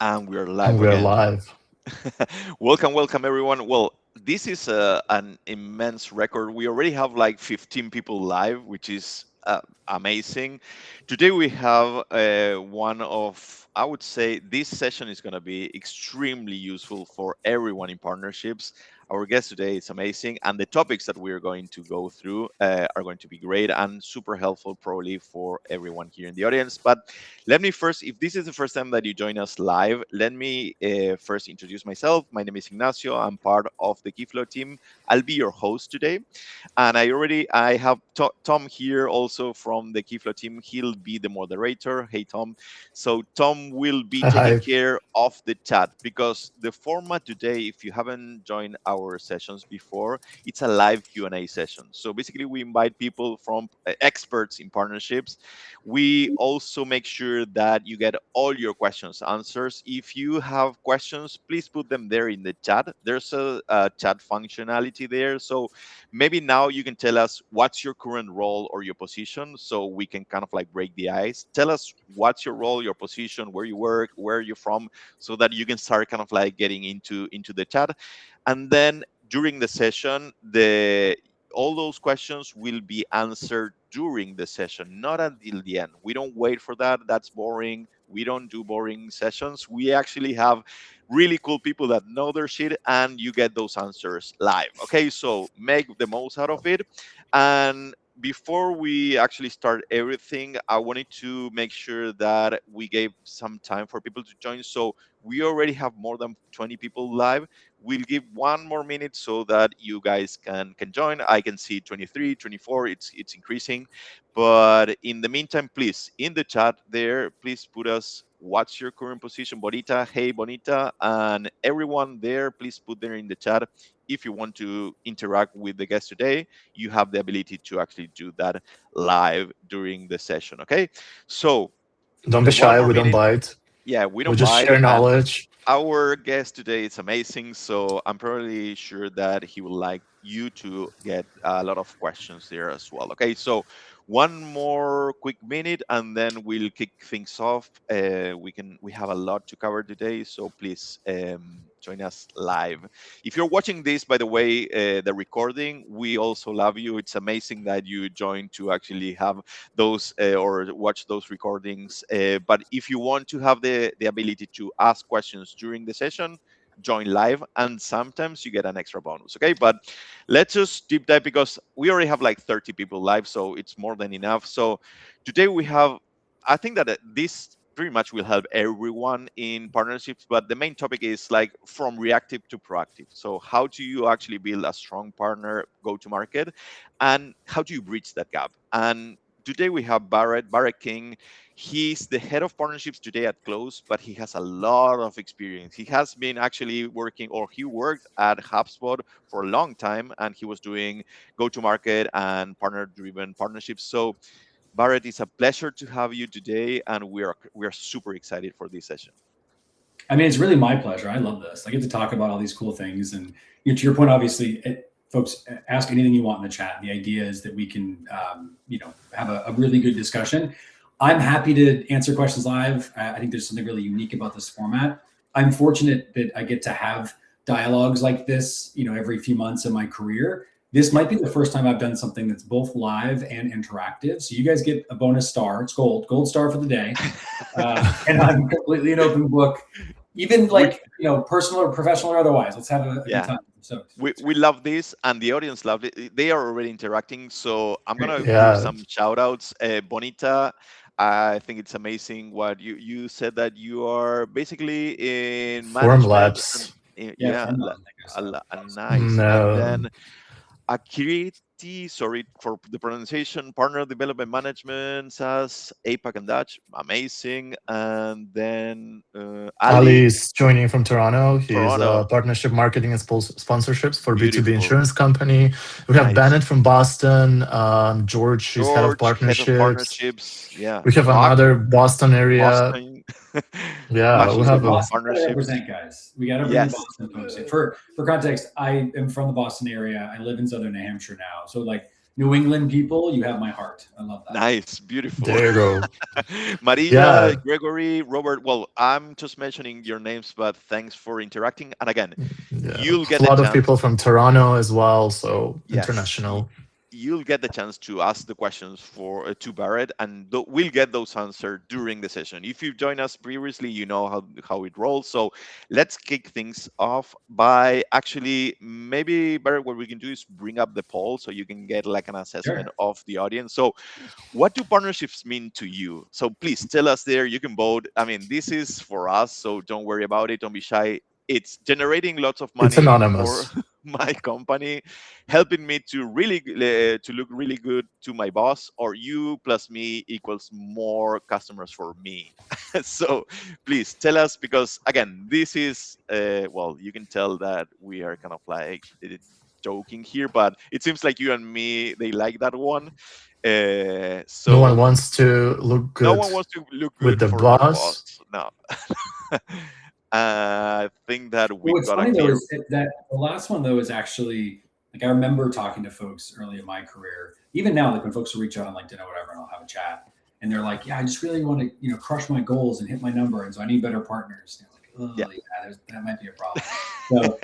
And we're And live we're again. live. Welcome, everyone. Well, this is an immense record. We already have like 15 people live, which is amazing. Today we have one of, I would say, this session is going to be extremely useful for everyone in partnerships. Our guest today is amazing, and the topics that we're going to go through are going to be great and super helpful, probably for everyone here in the audience. But let me first, if this is the first time that you join us live, let me first introduce myself. My name is Ignacio. I'm part of the Keyflow team. I'll be your host today. And I have Tom here also from the Keyflow team. He'll be the moderator. Hey, Tom. So Tom will be taking Hi. care of the chat because the format today, if you haven't joined our sessions before, it's a live Q&A session. So basically, we invite people from experts in partnerships. We also make sure that you get all your questions answers. If you have questions, please put them there in the chat. There's a chat functionality there. So maybe now you can tell us what's your current role or your position so we can kind of like break the ice. Tell us what's your role, your position, where you work, where you're from, so that you can start kind of like getting into the chat. And then during the session, the all those questions will be answered during the session, not until the end. We don't wait for that. That's boring. We don't do boring sessions. We actually have really cool people that know their shit, and you get those answers live. Okay, so make the most out of it. And before we actually start everything, I wanted to make sure that we gave some time for people to join. So we already have more than 20 people live. We'll give one more minute so that you guys can join. I can see 23, 24. It's increasing. But in the meantime, please, in the chat there, please put us what's your current position, Bonita. Hey, Bonita. And everyone there, please put there in the chat. If you want to interact with the guest today, you have the ability to actually do that live during the session. Okay. So Don't be one shy. more We don't minute. bite. Yeah, we We don't just bite. share And knowledge. our guest today is amazing, so I'm probably sure that he would like you to get a lot of questions there as well. Okay, so one more quick minute, and then we'll kick things off. We have a lot to cover today, so please join us live. If you're watching this, by the way, the recording, we also love you. It's amazing that you joined to actually have those or watch those recordings. But if you want to have the ability to ask questions during the session, join live, and sometimes you get an extra bonus. Okay, but let's just deep dive because we already have like 30 people live, so it's more than enough. So today we have, I think that this pretty much will help everyone in partnerships, but the main topic is like from reactive to proactive. So how do you actually build a strong partner go to market, and how do you bridge that gap? And today we have Barrett King. He's the head of partnerships today at Close, but he has a lot of experience. He has been actually working, or he worked at HubSpot for a long time, and he was doing go-to-market and partner-driven partnerships. So, Barrett, it's a pleasure to have you today, and we are super excited for this session. I mean, it's really my pleasure. I love this. I get to talk about all these cool things. And to your point, obviously, folks, ask anything you want in the chat. The idea is that we can, have a really good discussion. I'm happy to answer questions live. I think there's something really unique about this format. I'm fortunate that I get to have dialogues like this, every few months in my career. This might be the first time I've done something that's both live and interactive. So you guys get a bonus star. It's gold star for the day. And I'm completely an open book, even like, personal or professional or otherwise. Let's have a good Yeah. time. So We love this, and the audience loved it. They are already interacting, so I'm great. gonna give Yeah. some shout outs. Bonita, I think it's amazing what you said, that you are basically in Form management, and labs. Yeah, yeah, from that kind of stuff. nice. And No. then Akiriti, sorry for the pronunciation, partner development management, SaaS, APAC and Dutch, amazing. And then Ali Ali, is joining from Toronto. He is Toronto, a partnership marketing and sponsorships for B2B beautiful, insurance company. We have nice. Bennett from Boston. George, he's head of George, head of partnerships. partnerships. Yeah. We have Mark, another Boston area. Boston. Yeah, we Max, Boston's head have of a Boston got to partnerships. represent, guys. We got to bring the Yes. Boston folks in. For context, I am from the Boston area. I live in southern New Hampshire now. So like New England people, you have my heart. I love that. Nice, beautiful. There you go. Maria, Yeah, Gregory, Robert. Well, I'm just mentioning your names, but thanks for interacting. And again, yeah. you'll get A the lot of people chance. from Toronto as well, so Yes, international. you'll get the chance to ask the questions for to Barrett, and we'll get those answered during the session. If you've joined us previously, you know how it rolls. So let's kick things off by actually maybe Barrett. What we can do is bring up the poll so you can get like an assessment Sure. of the audience. So what do partnerships mean to you? So please tell us there. You can vote. I mean, this is for us, so don't worry about it. Don't be shy. It's generating lots of It's money for anonymous. my company, helping me to really to look really good to my boss, or you plus me equals more customers for me. So please tell us, because again, this is well, you can tell that we are kind of like joking here, but it seems like you and me they like that one. No one So wants to look no good one wants to look with good the for their boss. boss. No. I think that we What's got a funny though clear. is that the last one though is actually like I remember talking to folks early in my career, even now, like when folks will reach out on LinkedIn or whatever, and I'll have a chat, and they're like, "Yeah, I just really want to, crush my goals and hit my number, and so I need better partners." And you're like, Yeah. "Oh, yeah, that might be a problem." So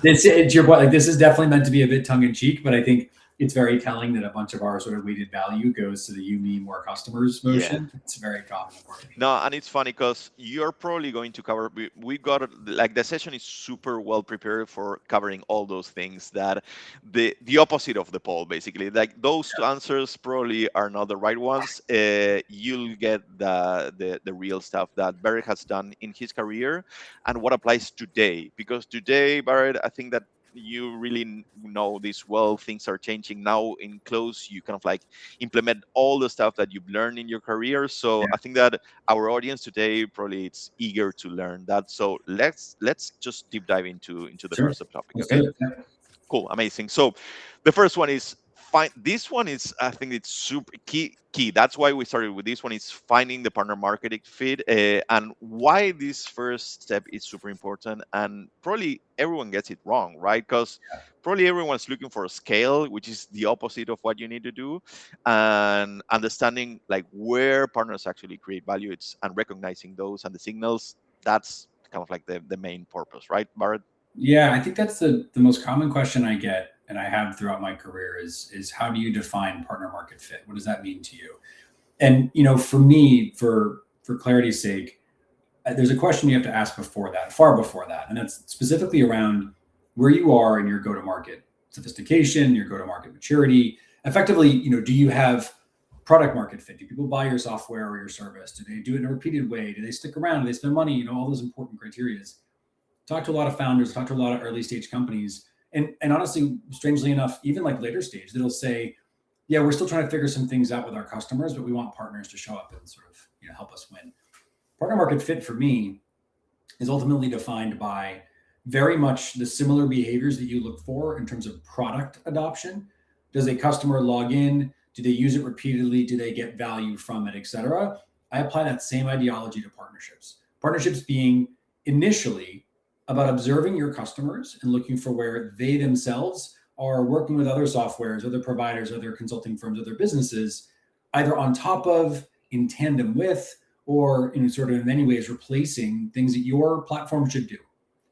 it's your point. Like this is definitely meant to be a bit tongue in cheek, but I think it's very telling that a bunch of our sort of weighted value goes to the you, me, more customers Yeah. motion. It's very common for me. No, and it's funny because you're probably going to cover. We got like the session is super well prepared for covering all those things that the opposite of the poll, basically. Like those two answers probably are not the right ones. You'll get the real stuff that Barrett has done in his career and what applies today. Because today, Barrett, I think that you really know this well. Things are changing now in close. You kind of like implement all the stuff that you've learned in your career. So Yeah, I think that our audience today probably it's eager to learn that. So let's just deep dive into the sure. first subtopic. Let's do Okay, it. Yeah. cool, amazing. So the first one is find. This one is, I think it's super key. That's why we started with this one. Is finding the partner marketing fit, and why this first step is super important. And probably everyone gets it wrong, right? Because probably everyone's looking for a scale, which is the opposite of what you need to do, and understanding like where partners actually create value. It's and recognizing those and the signals. That's kind of like the main purpose, right, Barrett? Yeah, I think that's the most common question I get and I have throughout my career is how do you define partner market fit? What does that mean to you? And for me, for clarity's sake, there's a question you have to ask before that, far before that, and that's specifically around where you are in your go-to-market sophistication, your go-to-market maturity. Effectively, do you have product market fit? Do people buy your software or your service? Do they do it in a repeated way? Do they stick around? Do they spend money? All those important criterias. Talk to a lot of founders, talk to a lot of early stage companies. And honestly, strangely enough, even like later stage, they'll say, yeah, we're still trying to figure some things out with our customers, but we want partners to show up and sort of help us win. Partner market fit for me is ultimately defined by very much the similar behaviors that you look for in terms of product adoption. Does a customer log in? Do they use it repeatedly? Do they get value from it, et cetera? I apply that same ideology to partnerships. Partnerships being initially about observing your customers and looking for where they themselves are working with other softwares, other providers, other consulting firms, other businesses, either on top of, in tandem with, or sort of in many ways replacing things that your platform should do.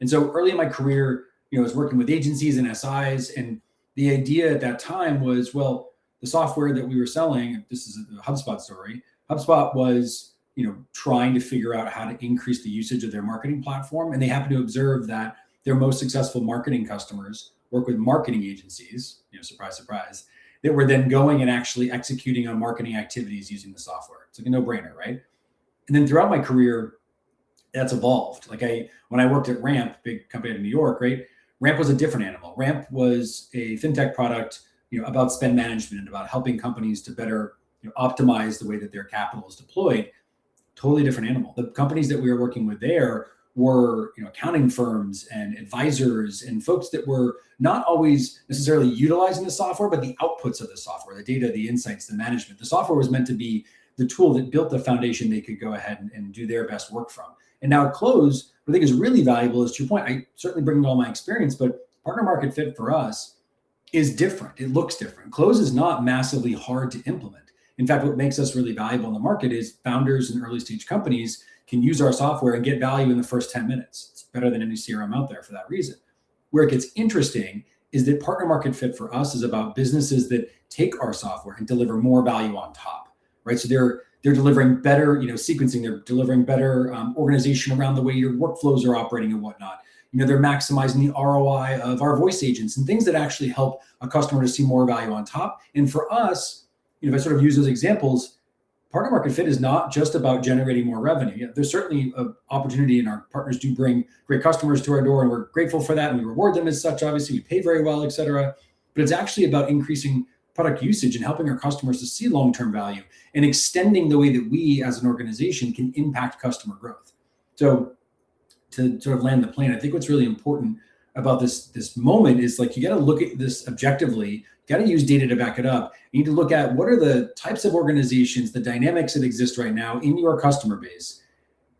And so early in my career, I was working with agencies and SIs, and the idea at that time was, well, the software that we were selling, this is a HubSpot story, HubSpot was trying to figure out how to increase the usage of their marketing platform. And they happened to observe that their most successful marketing customers work with marketing agencies, surprise, surprise, that were then going and actually executing on marketing activities using the software. It's like a no-brainer, right? And then throughout my career, that's evolved. Like when I worked at Ramp, big company in New York, right? Ramp was a different animal. Ramp was a fintech product, about spend management and about helping companies to better optimize the way that their capital is deployed. Totally different animal. The companies that we were working with there were accounting firms and advisors and folks that were not always necessarily utilizing the software, but the outputs of the software, the data, the insights, the management. The software was meant to be the tool that built the foundation they could go ahead and do their best work from. And now at close, what I think is really valuable is, to your point, I certainly bring all my experience, but partner market fit for us is different. It looks different. Close is not massively hard to implement. In fact, what makes us really valuable in the market is founders and early stage companies can use our software and get value in the first 10 minutes. It's better than any CRM out there for that reason. Where it gets interesting is that partner market fit for us is about businesses that take our software and deliver more value on top, right? So they're delivering better, sequencing. They're delivering better organization around the way your workflows are operating and whatnot. They're maximizing the ROI of our voice agents and things that actually help a customer to see more value on top. And for us, if I sort of use those examples, partner market fit is not just about generating more revenue. Yeah, there's certainly an opportunity, and our partners do bring great customers to our door, and we're grateful for that, and we reward them as such. Obviously, we pay very well, et cetera. But it's actually about increasing product usage and helping our customers to see long-term value and extending the way that we as an organization can impact customer growth. So to sort of land the plane, I think what's really important about this moment is like, you got to look at this objectively, you got to use data to back it up. You need to look at what are the types of organizations, the dynamics that exist right now in your customer base.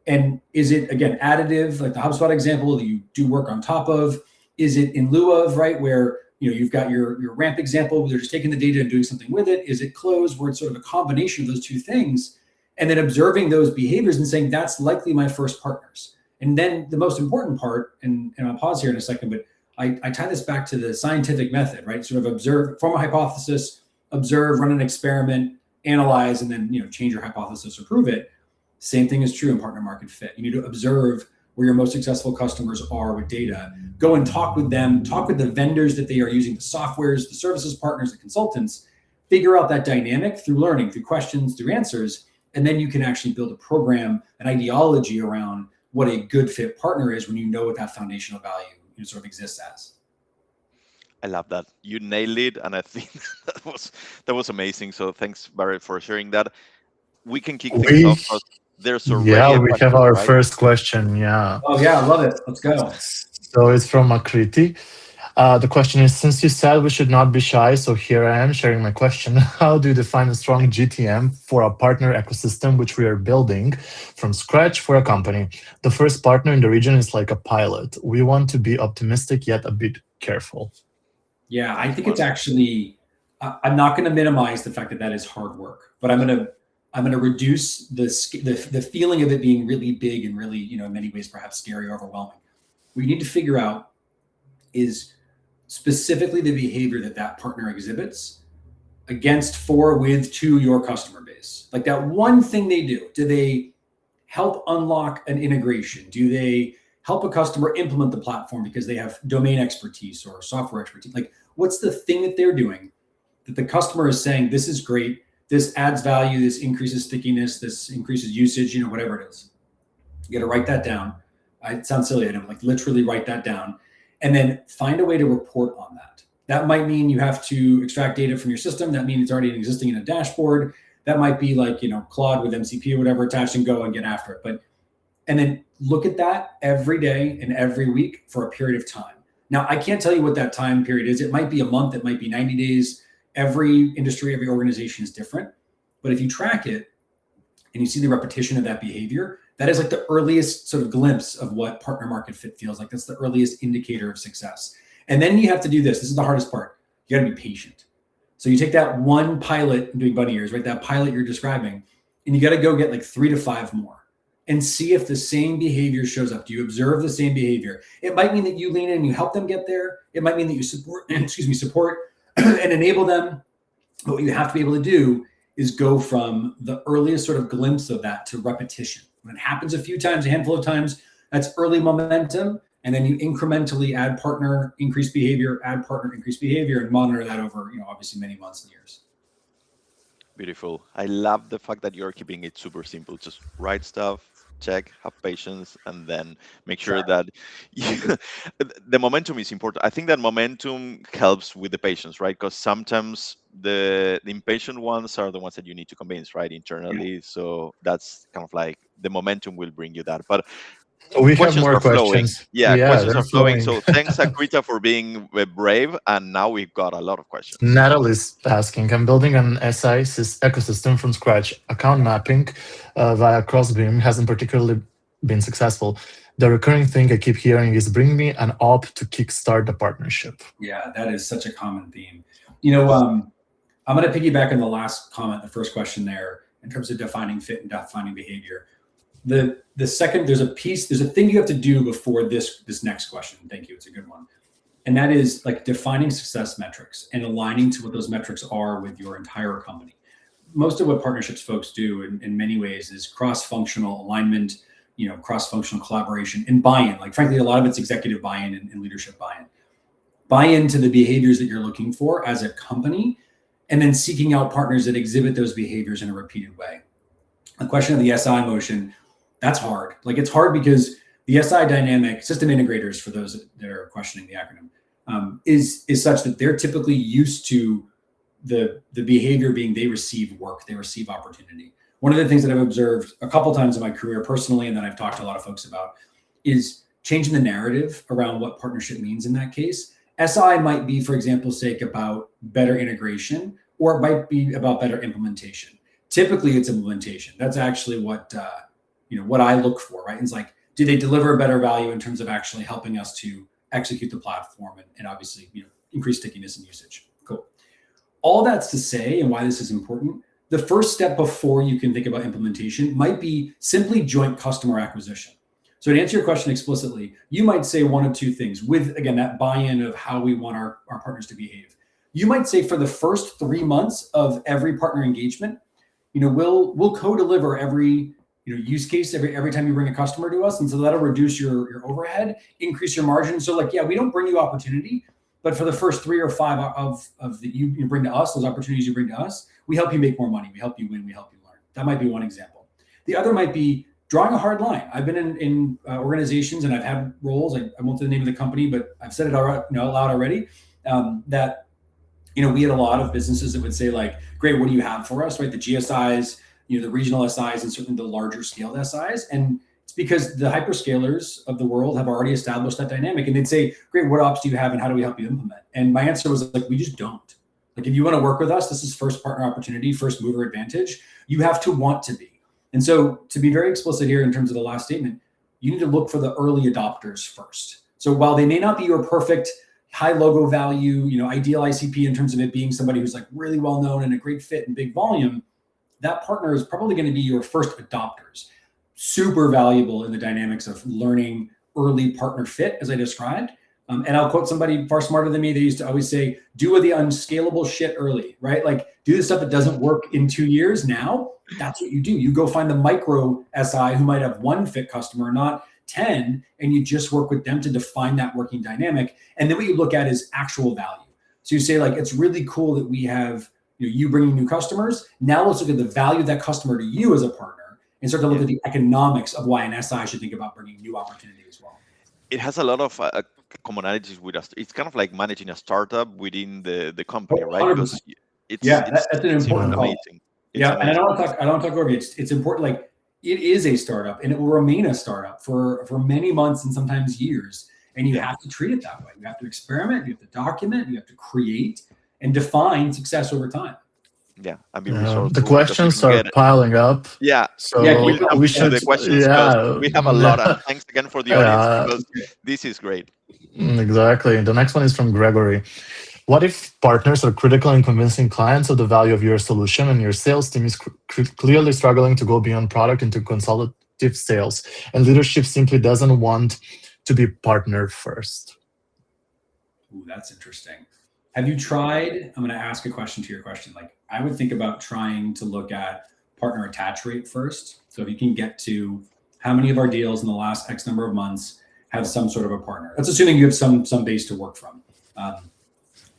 And is it, again, additive, like the HubSpot example that you do work on top of? Is it in lieu of, right, where you've got your ramp example where they're just taking the data and doing something with it? Is it close, where it's sort of a combination of those two things? And then observing those behaviors and saying, that's likely my first partners. And then the most important part, and I'll pause here in a second, but I tie this back to the scientific method, right? Sort of observe, form a hypothesis, observe, run an experiment, analyze, and then change your hypothesis or prove it. Same thing is true in partner market fit. You need to observe where your most successful customers are with data. Go and talk with them, talk with the vendors that they are using, the softwares, the services partners, the consultants, figure out that dynamic through learning, through questions, through answers, and then you can actually build a program, an ideology around what a good fit partner is when you know what that foundational value sort of exists as. I love that. You nailed it, and I think that was amazing. So thanks, Barrett, for sharing that. We can kick things We off because there's already a we question, have our right? first question. Yeah. Oh yeah, I love it. Let's go. So it's from Akriti. The question is, since you said we should not be shy, so here I am sharing my question. How do you define a strong GTM for a partner ecosystem which we are building from scratch for a company? The first partner in the region is like a pilot. We want to be optimistic yet a bit careful. Yeah, I think it's actually, I'm not going to minimize the fact that that is hard work, but I'm going to reduce the feeling of it being really big and really, in many ways, perhaps scary or overwhelming. What you need to figure out is specifically the behavior that partner exhibits against, for, with, to your customer base. Like that one thing they do. Do they help unlock an integration? Do they help a customer implement the platform because they have domain expertise or software expertise? Like, what's the thing that they're doing that the customer is saying, this is great, this adds value, this increases stickiness, this increases usage, whatever it is. You got to write that down. It sounds silly, I know, like literally write that down. And then find a way to report on that. That might mean you have to extract data from your system. That means it's already existing in a dashboard. That might be like, Claude with MCP or whatever attached, and go and get after it. And then look at that every day and every week for a period of time. Now, I can't tell you what that time period is. It might be a month. It might be 90 days. Every industry, every organization is different. But if you track it and you see the repetition of that behavior, that is like the earliest sort of glimpse of what partner market fit feels like. That's the earliest indicator of success. And then you have to do this. This is the hardest part. You got to be patient. So you take that one pilot doing bunny ears, right? That pilot you're describing, and you got to go get like 3 to 5 more and see if the same behavior shows up. Do you observe the same behavior? It might mean that you lean in and you help them get there. It might mean that you support and enable them. But what you have to be able to do is go from the earliest sort of glimpse of that to repetition. When it happens a few times, a handful of times, that's early momentum. And then you incrementally add partner, increase behavior, add partner, increase behavior, and monitor that over, obviously many months and years. Beautiful. I love the fact that you're keeping it super simple. Just write stuff, check, have patience, and then make sure that the momentum is important. I think that momentum helps with the patience, right? Because sometimes the impatient ones are the ones that you need to convince, right, internally. So that's kind of like the momentum will bring you that. But we have questions more are flowing. questions. Yeah, Yeah, questions they're are flowing. flowing. So thanks, Akrita, for being brave. And now we've got a lot of questions. Natalie's asking, I'm building an SI ecosystem from scratch. Account mapping via Crossbeam hasn't particularly been successful. The recurring thing I keep hearing is bring me an op to kickstart the partnership. Yeah, that is such a common theme. I'm going to piggyback on the last comment, the first question there, in terms of defining fit and defining behavior. The second, there's a thing you have to do before this next question. Thank you. It's a good one. And that is like defining success metrics and aligning to what those metrics are with your entire company. Most of what partnerships folks do in many ways is cross-functional alignment, cross-functional collaboration and buy-in. Like, frankly, a lot of it's executive buy-in and leadership buy-in. Buy into the behaviors that you're looking for as a company, and then seeking out partners that exhibit those behaviors in a repeated way. The question of the SI motion, that's hard. Like, it's hard because the SI dynamic, system integrators, for those that are questioning the acronym, is such that they're typically used to the behavior being they receive work, they receive opportunity. One of the things that I've observed a couple times in my career personally, and that I've talked to a lot of folks about, is changing the narrative around what partnership means in that case. SI might be, for example's sake, about better integration, or it might be about better implementation. Typically, it's implementation. That's actually what I look for, right? It's like, do they deliver better value in terms of actually helping us to execute the platform and obviously increase stickiness and usage? Cool. All that's to say, and why this is important, the first step before you can think about implementation might be simply joint customer acquisition. So to answer your question explicitly, you might say one of two things with, again, that buy-in of how we want our partners to behave. You might say for the first 3 months of every partner engagement, we'll co-deliver every use case every time you bring a customer to us. And so that'll reduce your overhead, increase your margin. So we don't bring you opportunity, but for the first 3 or 5 of that you bring to us, those opportunities you bring to us, we help you make more money. We help you win. We help you learn. That might be one example. The other might be drawing a hard line. I've been in organizations and I've had roles. I won't say the name of the company, but I've said it out loud already. That we had a lot of businesses that would say like, "Great, what do you have for us?" Right? The GSIs, the regional SIs, and certainly the larger scaled SIs. And it's because the hyperscalers of the world have already established that dynamic. And they'd say, "Great, what ops do you have, and how do we help you implement?" And my answer was like, "We just don't. Like, if you want to work with us, this is first partner opportunity, first mover advantage. You have to want to be." And so, to be very explicit here in terms of the last statement, you need to look for the early adopters first. So while they may not be your perfect high logo value, ideal ICP in terms of it being somebody who's like really well known and a great fit and big volume, that partner is probably going to be your first adopters. Super valuable in the dynamics of learning early partner fit, as I described. And I'll quote somebody far smarter than me. They used to always say, do the unscalable shit early, right? Like, do the stuff that doesn't work in 2 years now. That's what you do. You go find the micro SI who might have 1 fit customer, not 10, and you just work with them to define that working dynamic. And then what you look at is actual value. So you say like, it's really cool that we have you bringing new customers. Now let's look at the value of that customer to you as a partner and start to look at the economics of why an SI should think about bringing new opportunity as well. It has a lot of commonalities with us. It's kind of like managing a startup within the company, right? 100%. Because That's an important amazing. And I don't want to talk over you. It's important. Like, it is a startup, and it will remain a startup for many months and sometimes years. And you have to treat it that way. You have to experiment. You have to document. You have to create and define success over time. Yeah, I mean, the questions are piling up. Yeah, so we should the questions. Yeah, we have a lot. And thanks again for the audience, because this is great. Exactly. The next one is from Gregory. What if partners are critical in convincing clients of the value of your solution, and your sales team is clearly struggling to go beyond product into consultative sales, and leadership simply doesn't want to be partner first? Ooh, that's interesting. Have you tried, I'm going to ask a question to your question. Like, I would think about trying to look at partner attach rate first. So if you can get to how many of our deals in the last X number of months have some sort of a partner, that's assuming you have some base to work from.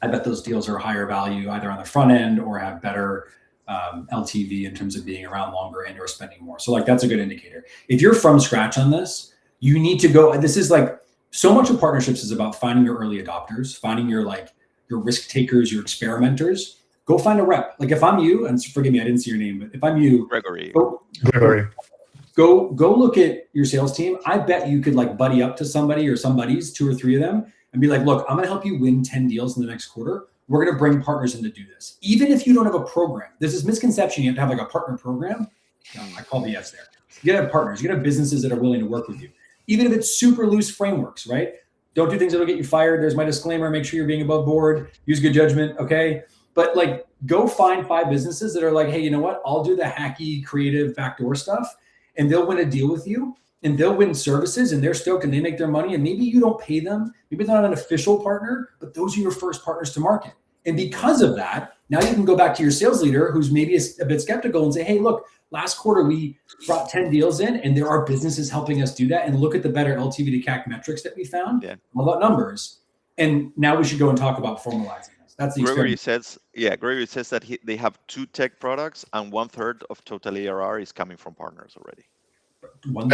I bet those deals are higher value either on the front end or have better LTV in terms of being around longer and or spending more. So like, that's a good indicator. If you're from scratch on this, you need to go, this is like, so much of partnerships is about finding your early adopters, finding your risk takers, your experimenters. Go find a rep. Like, if I'm you, and forgive me, I didn't see your name, but if I'm you, Gregory, go look at your sales team. I bet you could like buddy up to somebody or somebody's 2 or 3 of them and be like, look, I'm going to help you win 10 deals in the next quarter. We're going to bring partners in to do this. Even if you don't have a program, there's this misconception you have to have like a partner program. I call BS there. You got to have partners. You got to have businesses that are willing to work with you. even if it's super loose frameworks, right? Don't do things that'll get you fired. There's my disclaimer. Make sure you're being above board. Use good judgment, okay? But like, go find 5 businesses that are like, hey, you know what? I'll do the hacky, creative, backdoor stuff, and they'll win a deal with you, and they'll win services, and they're stoked, and they make their money, and maybe you don't pay them. Maybe they're not an official partner, but those are your first partners to market. And because of that, now you can go back to your sales leader who's maybe a bit skeptical and say, hey, look, last quarter we brought 10 deals in, and there are businesses helping us do that. And look at the better LTV to CAC metrics that we found. Yeah. All about numbers. And now we should go and talk about formalizing this. That's the Gregory says, Gregory says that they have 2 tech products, and 1/3 of total ARR is coming from partners already.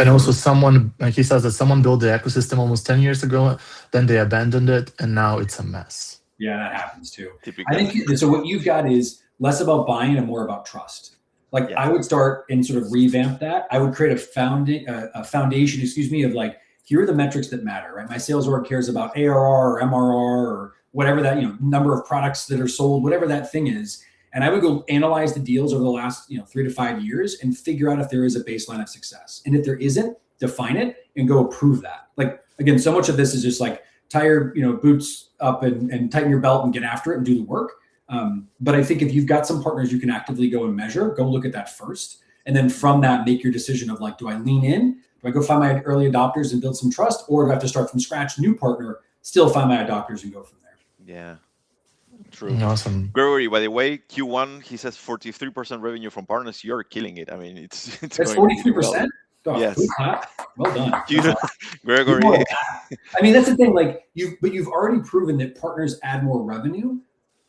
And also someone, like he says, that someone built the ecosystem almost 10 years ago, then they abandoned it, and now it's a mess. Yeah, that happens too. Typically. I think so. What you've got is less about buying and more about trust. Like, I would start and sort of revamp that. I would create a foundation, of like, here are the metrics that matter, right? My sales org cares about ARR or MRR or whatever that, number of products that are sold, whatever that thing is. And I would go analyze the deals over the last, 3 to 5 years and figure out if there is a baseline of success. And if there isn't, define it and go approve that. Like, again, so much of this is just like tie your, boots up and tighten your belt and get after it and do the work. But I think if you've got some partners you can actively go and measure, go look at that first. And then from that, make your decision of like, do I lean in? Do I go find my early adopters and build some trust? Or do I have to start from scratch, new partner, still find my adopters and go from there? Yeah. True. Awesome. Gregory, by the way, Q1, he says 43% revenue from partners. You're killing it. I mean, it's That's going 43%? well. Yes. Well done. Gregory. I mean, that's the thing. Like, you've already proven that partners add more revenue.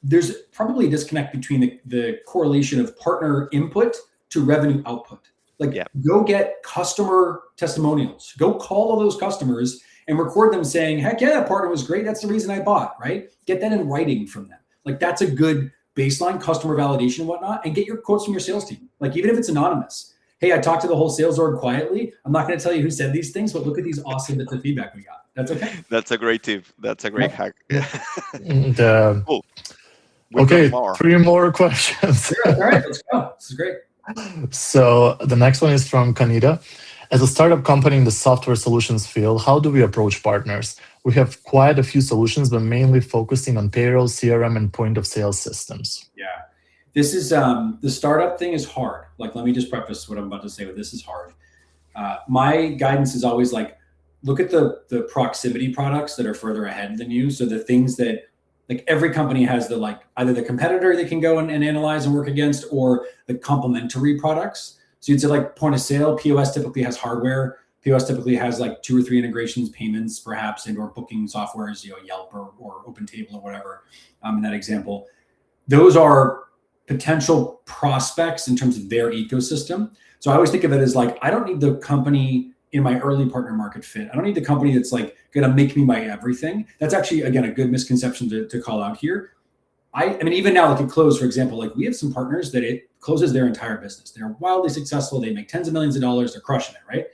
There's probably a disconnect between the correlation of partner input to revenue output. Like, go get customer testimonials. Go call all those customers and record them saying, heck yeah, that partner was great. That's the reason I bought, right? Get that in writing from them. Like, that's a good baseline customer validation and whatnot. And get your quotes from your sales team. Like, even if it's anonymous. Hey, I talked to the whole sales org quietly. I'm not going to tell you who said these things, but look at these awesome bits of feedback we got. That's okay. That's a great tip. That's a great hack. And, Cool. Okay, 3 more questions. Sure. All right, let's go. This is great. So the next one is from Kanida. As a startup company in the software solutions field, how do we approach partners? We have quite a few solutions, but mainly focusing on payroll, CRM, and point of sale systems. Yeah, this is the startup thing is hard. Like, let me just preface what I'm about to say with this is hard. My guidance is always like, look at the proximity products that are further ahead than you. So the things that, like, every company has the, like, either the competitor they can go and analyze and work against, or the complementary products. So you'd say like point of sale, POS typically has hardware. POS typically has like 2 or 3 integrations, payments perhaps, and or booking softwares, Yelp or OpenTable or whatever. In that example, those are potential prospects in terms of their ecosystem. So I always think of it as like, I don't need the company in my early partner market fit. I don't need the company that's like going to make me my everything. That's actually, again, a good misconception to call out here. I mean, even now, like at Close, for example, like we have some partners that it closes their entire business. They're wildly successful. They make tens of millions of dollars. They're crushing it, right?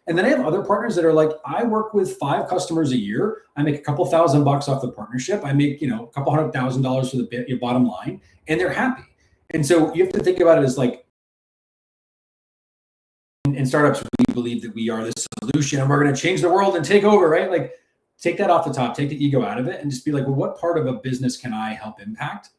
And then I have other partners that are like, I work with 5 customers a year. I make a couple $1,000 off the partnership. I make, a couple $100,000 for the bottom line, and they're happy. And so you have to think about it as like, in startups, we believe that we are the solution and we're going to change the world and take over, right? Like, take that off the top, take the ego out of it, and just be like, well, what part of a business can I help impact?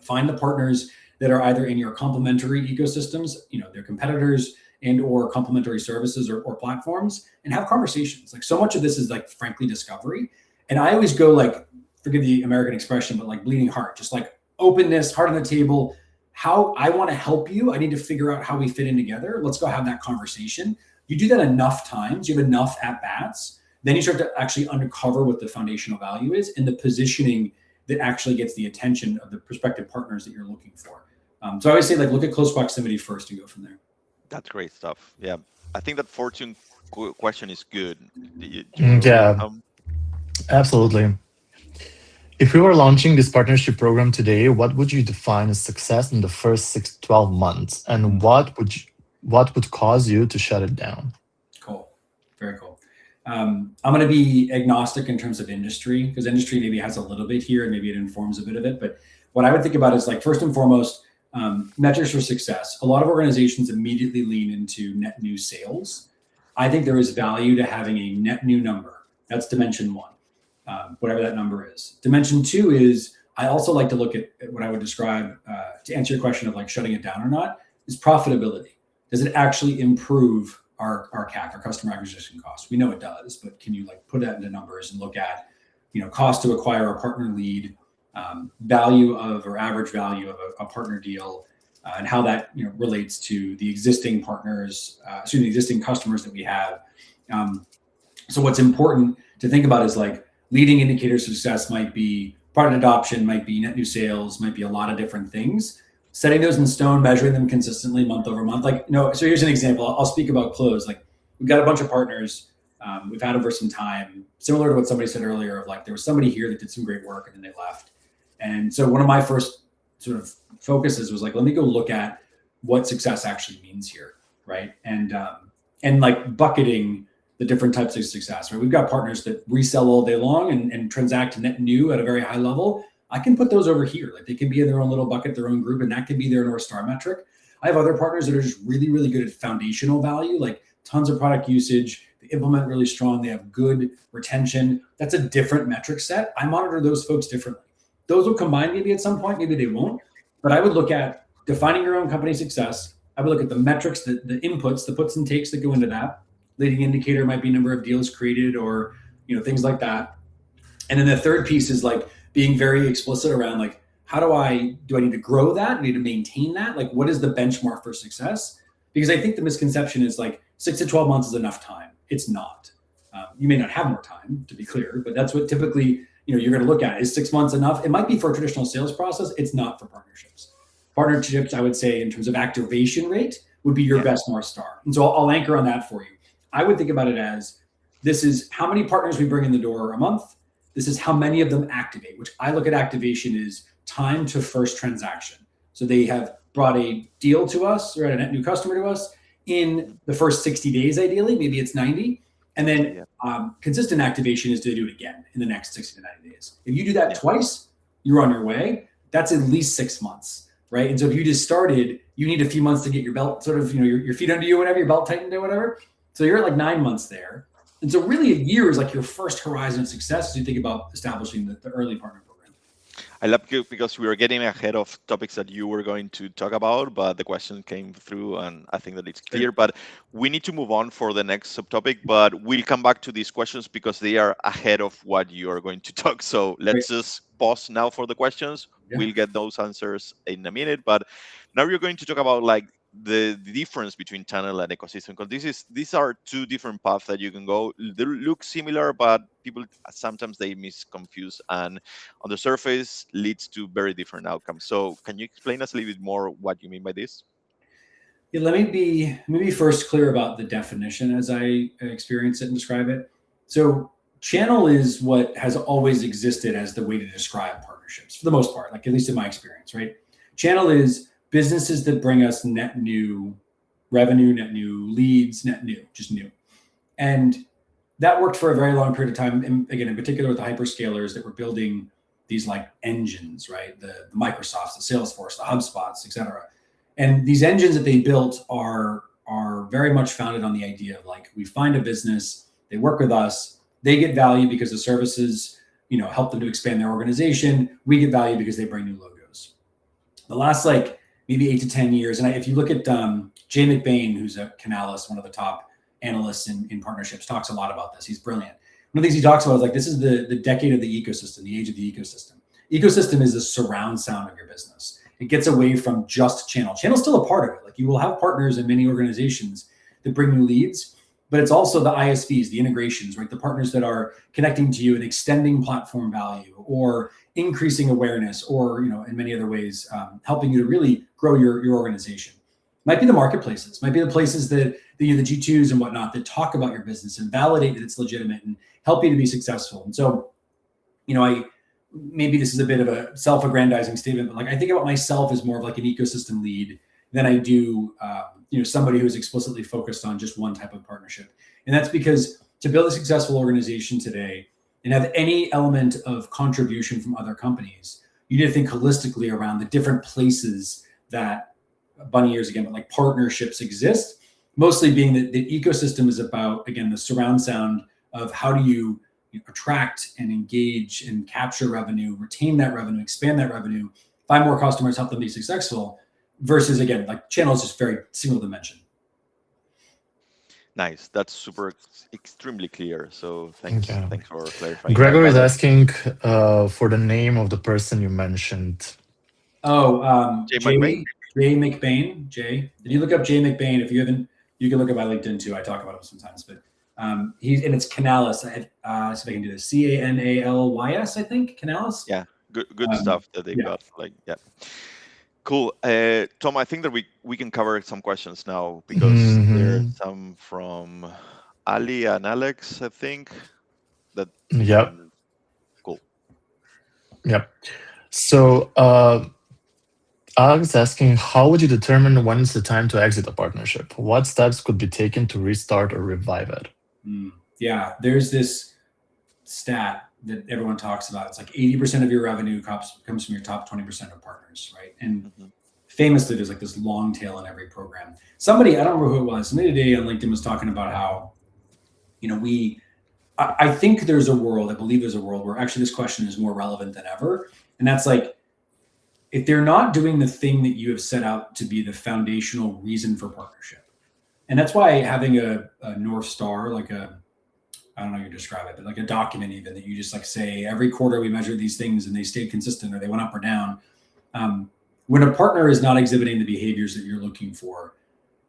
Find the partners that are either in your complementary ecosystems, their competitors and or complementary services or platforms, and have conversations. Like, so much of this is like, frankly, discovery. And I always go like, forgive the American expression, but like bleeding heart, just like openness, heart on the table. How I want to help you. I need to figure out how we fit in together. Let's go have that conversation. You do that enough times, you have enough at bats, then you start to actually uncover what the foundational value is and the positioning that actually gets the attention of the prospective partners that you're looking for. So I always say, like, look at close proximity first and go from there. That's great stuff. Yeah, I think that fortune question is good. Absolutely. If we were launching this partnership program today, what would you define as success in the first 6 to 12 months, and what would cause you to shut it down? Cool, very cool. I'm going to be agnostic in terms of industry, because industry maybe has a little bit here and maybe it informs a bit of it. But what I would think about is, like, first and foremost, metrics for success. A lot of organizations immediately lean into net new sales. I think there is value to having a net new number. That's dimension one, whatever that number is. Dimension two is, I also like to look at what I would describe, to answer your question of like shutting it down or not, is profitability. Does it actually improve our CAC, our customer acquisition cost? We know it does, but can you like put that into numbers and look at, cost to acquire a partner lead, value of or average value of a partner deal, and how that relates to the existing partners, the existing customers that we have. So what's important to think about is like leading indicators of success might be product adoption, might be net new sales, might be a lot of different things. Setting those in stone, measuring them consistently month over month. So here's an example. I'll speak about close. Like we've got a bunch of partners we've had over some time, similar to what somebody said earlier of like, there was somebody here that did some great work and then they left. And so one of my first sort of focuses was like, let me go look at what success actually means here. Right. And like bucketing the different types of success, right? We've got partners that resell all day long and transact net new at a very high level. I can put those over here. Like they can be in their own little bucket, their own group, and that can be their North Star metric. I have other partners that are just really, really good at foundational value, like tons of product usage. They implement really strong. They have good retention. That's a different metric set. I monitor those folks differently. Those will combine maybe at some point, maybe they won't. But I would look at defining your own company success. I would look at the metrics, the inputs, the puts and takes that go into that. Leading indicator might be number of deals created or things like that. And then the third piece is like being very explicit around like, do I need to grow that? I need to maintain that? Like, what is the benchmark for success? Because I think the misconception is like 6 to 12 months is enough time. It's not. You may not have more time, to be clear, but that's what typically you're going to look at. Is 6 months enough? It might be for a traditional sales process. It's not for partnerships. Partnerships, I would say, in terms of activation rate, would be your best North Star. And so I'll anchor on that for you. I would think about it as, this is how many partners we bring in the door a month. This is how many of them activate, which I look at activation is time to first transaction. So they have brought a deal to us or a net new customer to us in the first 60 days, ideally, maybe it's 90. And then consistent activation is to do it again in the next 60 to 90 days. If you do that twice, you're on your way. That's at least 6 months, right? And so if you just started, you need a few months to get your belt sort of, your feet under you, whatever, your belt tightened or whatever. So you're at like 9 months there. And so really a year is like your first horizon of success as you think about establishing the early partner program. I love it because we were getting ahead of topics that you were going to talk about, but the question came through and I think that it's clear. But we need to move on for the next subtopic, but we'll come back to these questions because they are ahead of what you are going to talk. So let's just pause now for the questions. Yeah. We'll get those answers in a minute. But now you're going to talk about like the difference between channel and ecosystem, because these are two different paths that you can go. They look similar, but people sometimes they misconfuse, and on the surface leads to very different outcomes. So can you explain us a little bit more what you mean by this? Yeah, let me be first clear about the definition as I experience it and describe it. So channel is what has always existed as the way to describe partnerships for the most part, like at least in my experience, right? Channel is businesses that bring us net new revenue, net new leads, net new, just new. And that worked for a very long period of time. And again, in particular with the hyperscalers that were building these like engines, right? The Microsofts, the Salesforce, the HubSpots, et cetera. And these engines that they built are very much founded on the idea of like, we find a business, they work with us, they get value because the services, help them to expand their organization. We get value because they bring new logos. The last like maybe 8 to 10 years. And if you look at Jay McBain, who's a Canalys, one of the top analysts in partnerships, talks a lot about this. He's brilliant. One of the things he talks about is like, this is the decade of the ecosystem, the age of the ecosystem. Ecosystem is the surround sound of your business. It gets away from just channel. Channel's still a part of it. Like you will have partners in many organizations that bring new leads, but it's also the ISVs, the integrations, right? The partners that are connecting to you and extending platform value or increasing awareness or, in many other ways, helping you to really grow your organization. Might be the marketplaces, might be the places that the G2s and whatnot that talk about your business and validate that it's legitimate and help you to be successful. And so, maybe this is a bit of a self-aggrandizing statement, but like I think about myself as more of like an ecosystem lead than I do, somebody who's explicitly focused on just one type of partnership. And that's because to build a successful organization today and have any element of contribution from other companies, you need to think holistically around the different places that, bunny ears again, but like partnerships exist. mostly being that the ecosystem is about, again, the surround sound of how do you attract and engage and capture revenue, retain that revenue, expand that revenue, find more customers, help them be successful, versus, again, like channel is just very single dimension. Nice. That's extremely clear. So thanks Yeah. for clarifying that. Gregor is Barrett, asking for the name of the person you mentioned. Oh, Jay McBain. Jay McBain. Jay, did you look up Jay McBain? If you haven't, you can look up my LinkedIn too. I talk about him sometimes, but he's, and it's Canalys. See if I can do this. Canalys, I think. Canalys. Yeah, good stuff that they got. Like, yeah. Cool. Tom, I think that we can cover some questions now because there's some from Ali and Alex, I think. That Yep. Cool. Yep. So Alex is asking, how would you determine when it's the time to exit a partnership? What steps could be taken to restart or revive it? Yeah, there's this stat that everyone talks about. It's like 80% of your revenue comes from your top 20% of partners, right? And famously, there's like this long tail in every program. Somebody, I don't remember who it was, somebody today on LinkedIn was talking about how, I think there's a world, I believe there's a world where actually this question is more relevant than ever. And that's like, if they're not doing the thing that you have set out to be the foundational reason for partnership. And that's why having a North Star, like I don't know how you describe it, but like a document even that you just like say every quarter we measure these things and they stayed consistent or they went up or down. When a partner is not exhibiting the behaviors that you're looking for,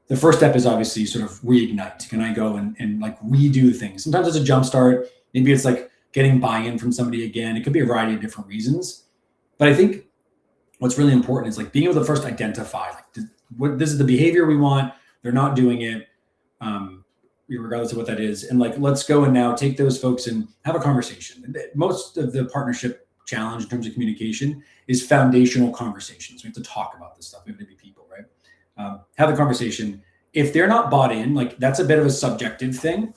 the first step is obviously sort of reignite. Can I go and like redo things? Sometimes it's a jump start. Maybe it's like getting buy-in from somebody again. It could be a variety of different reasons. But I think what's really important is like being able to first identify like this is the behavior we want. They're not doing it. Regardless of what that is. And like, let's go and now take those folks and have a conversation. Most of the partnership challenge in terms of communication is foundational conversations. We have to talk about this stuff. We have to be people, right? Have a conversation. If they're not bought in, like that's a bit of a subjective thing,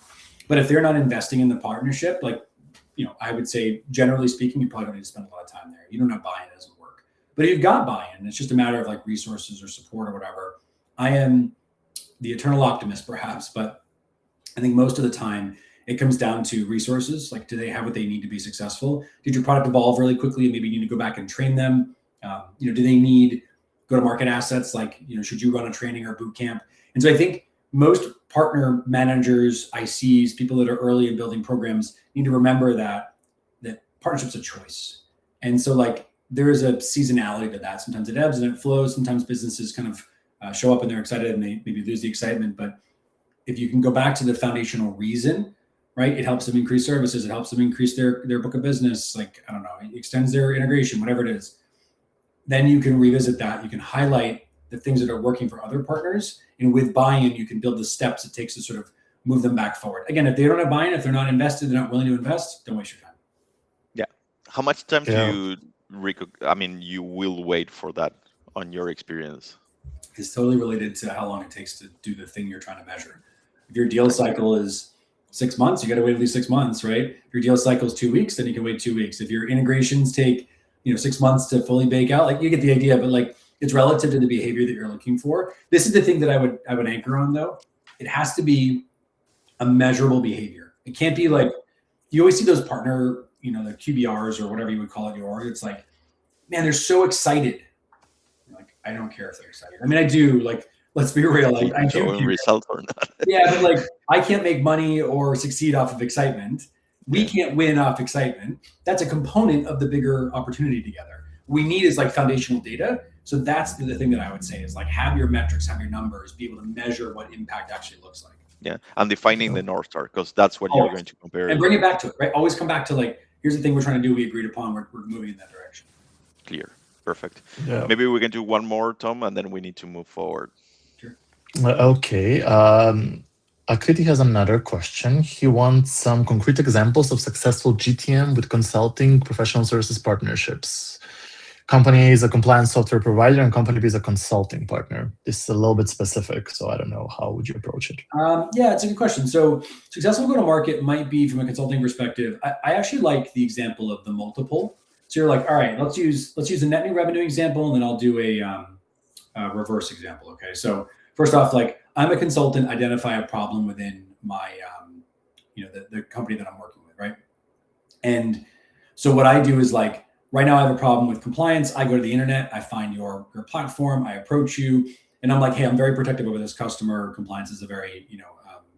but if they're not investing in the partnership, like, I would say generally speaking, you probably don't need to spend a lot of time there. You don't have buy-in, it doesn't work. But if you've got buy-in, it's just a matter of like resources or support or whatever. I am the eternal optimist perhaps, but I think most of the time it comes down to resources. Like, do they have what they need to be successful? Did your product evolve really quickly and maybe you need to go back and train them? Do they need go-to-market assets? Like, should you run a training or boot camp? And so I think most partner managers, ICs, people that are early in building programs need to remember that partnership's a choice. And so like there is a seasonality to that. Sometimes it ebbs and it flows. Sometimes businesses kind of show up and they're excited and they maybe lose the excitement. But if you can go back to the foundational reason, right? It helps them increase services. It helps them increase their book of business. Like, I don't know, it extends their integration, whatever it is. Then you can revisit that. You can highlight the things that are working for other partners. And with buy-in, you can build the steps it takes to sort of move them back forward. Again, if they don't have buy-in, if they're not invested, they're not willing to invest, don't waste your time. Yeah. How much time do you will wait for that on your experience? It's totally related to how long it takes to do the thing you're trying to measure. If your deal cycle is 6 months, you got to wait at least 6 months, right? If your deal cycle is 2 weeks, then you can wait 2 weeks. If your integrations take 6 months to fully bake out, like you get the idea, but like it's relative to the behavior that you're looking for. This is the thing that I would anchor on though. It has to be a measurable behavior. It can't be like, you always see those partner, the QBRs or whatever you would call it, it's like, man, they're so excited. Like, I don't care if they're excited. I mean, I do, like, let's be real. Like, I do care. Result or not. Yeah, but like, I can't make money or succeed off of excitement. We can't win off excitement. That's a component of the bigger opportunity together. What we need is like foundational data. So that's the thing that I would say is like, have your metrics, have your numbers, be able to measure what impact actually looks like. Yeah, and defining the North Star, because that's what you're going to compare. And bring it back to it, right? Always come back to like, here's the thing we're trying to do. We agreed upon. We're moving in that direction. Clear. Perfect. Yeah. Maybe we can do one more, Tom, and then we need to move forward. Sure. Okay. Akriti has another question. He wants some concrete examples of successful GTM with consulting professional services partnerships. Company is a compliance software provider and company B is a consulting partner. This is a little bit specific, so I don't know. How would you approach it? Yeah, it's a good question. So successful go-to-market might be from a consulting perspective. I actually like the example of the multiple. So you're like, all right, let's use the net new revenue example, and then I'll do a reverse example. Okay. So first off, like I'm a consultant, identify a problem within my, the company that I'm working with, right? And so what I do is like, right now I have a problem with compliance. I go to the internet, I find your platform, I approach you, and I'm like, hey, I'm very protective over this customer. Compliance is a very,